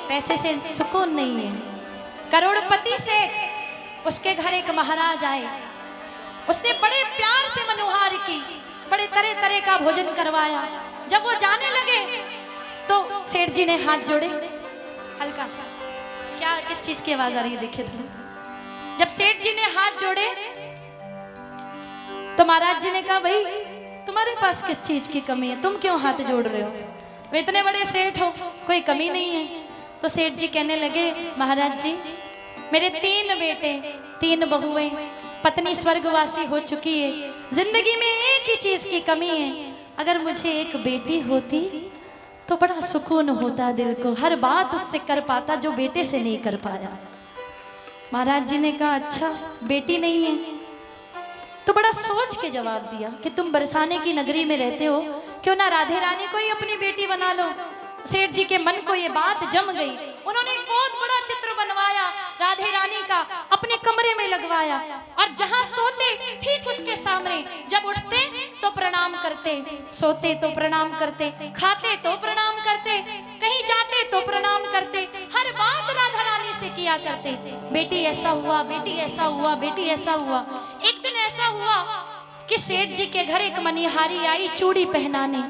पैसे से सुकून नहीं है। करोड़पति से उसके घर एक महाराज आए, उसने बड़े प्यार से मनोहार की, बड़े तरह तरह का भोजन करवाया। जब वो जाने लगे तो सेठ जी ने हाथ जोड़े। हल्का क्या किस चीज की आवाज आ रही है देखिए थोड़ी। जब सेठ जी ने हाथ जोड़े तो महाराज जी ने कहा भाई तुम्हारे पास किस चीज की कमी है, तुम क्यों हाथ जोड़ रहे हो, वे इतने बड़े सेठ हो, कोई कमी नहीं है। तो सेठ जी कहने लगे महाराज जी मेरे 3 बेटे 3 बहुएं, पत्नी स्वर्गवासी हो चुकी है, जिंदगी में एक ही चीज की कमी है, अगर मुझे एक बेटी होती तो बड़ा सुकून होता दिल को, हर बात उससे कर पाता जो बेटे से नहीं कर पाया। महाराज जी ने कहा अच्छा बेटी नहीं है, तो बड़ा सोच के जवाब दिया कि तुम बरसाने की नगरी में रहते हो, क्यों ना राधे रानी को ही अपनी बेटी बना लो। सेठ जी के मन को ये बात जम गई, उन्होंने एक बहुत बड़ा चित्र बनवाया राधे रानी का, अपने कमरे में लगवाया, और जहां सोते ठीक उसके सामने, जब उठते तो प्रणाम करते, सोते तो प्रणाम करते, खाते तो प्रणाम करते, कहीं जाते तो प्रणाम करते, हर बात राधा रानी से किया करते। बेटी ऐसा हुआ, बेटी ऐसा हुआ, बेटी ऐसा हुआ। एक दिन ऐसा हुआ कि सेठ जी के घर एक मनिहारी आई चूड़ी पहनाने।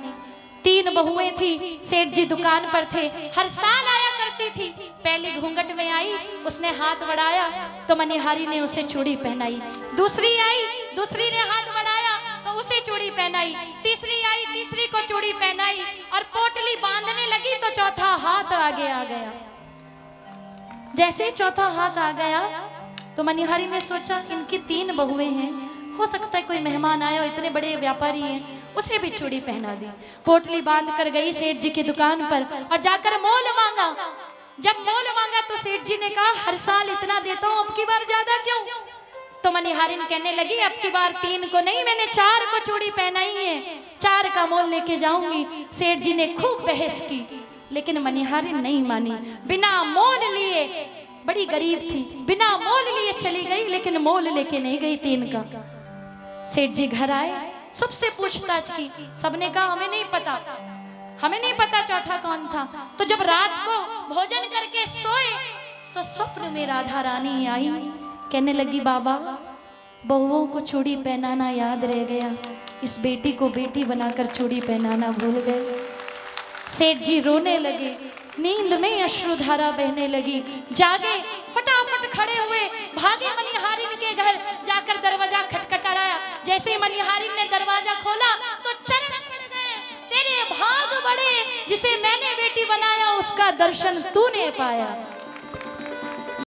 3 बहुएं थी, सेठ जी दुकान पर थे, हर साल आया करती थी। पहले घूंघट में आई, उसने हाथ बढ़ाया तो मनिहारी ने उसे चूड़ी पहनाई। दूसरी आई, दूसरी ने हाथ बढ़ाया तो उसे चूड़ी पहनाई। तीसरी आई, तीसरी को चूड़ी पहनाई, और पोटली बांधने लगी तो चौथा हाथ आगे आ गया। जैसे चौथा हाथ आ गया तो मनिहारी ने सोचा इनकी 3 बहुएं हैं, हो सकता है कोई मेहमान आया हो, इतने बड़े व्यापारी हैं, उसे भी चूड़ी पहना दी। पोटली बांध कर गई सेठ जी की दुकान पर और जाकर मोल मांगा। जब मोल मांगा तो सेठ जी ने कहा हर साल इतना देता हूँ, अब की बार ज्यादा क्यों? तो मनिहारिन कहने लगी अब की बार 3 को नहीं, मैंने 4 को चूड़ी पहनाई है, 4 का मोल लेके जाऊंगी। सेठ जी ने खूब बहस की, लेकिन मनिहारिन नहीं मानी। बिना मोल लिए, बड़ी गरीब थी, बिना मोल लिए चली गई, लेकिन मोल लेके नहीं गई 3 का। सेठ जी घर आए, सबसे पूछताछ की, सबने कहा हमें नहीं पता, हमें नहीं पता चौथा कौन था। तो जब रात को भोजन करके सोए तो स्वप्न में राधा रानी आई, कहने लगी बाबा बहुओं को चूड़ी पहनाना याद रह गया, इस बेटी को बेटी बनाकर चूड़ी पहनाना भूल गए। सेठ जी रोने लगे, नींद में अश्रुधारा बहने लगी, जागे, फटाफट खड़े हुए, भागे मनिहारिन के घर, जाकर दरवाजा खटखटाया। जैसे ही मनिहारिन ने दरवाजा खोला तो चरण पड़ गए, तेरे भाग बड़े, जिसे मैंने बेटी बनाया उसका दर्शन तूने पाया।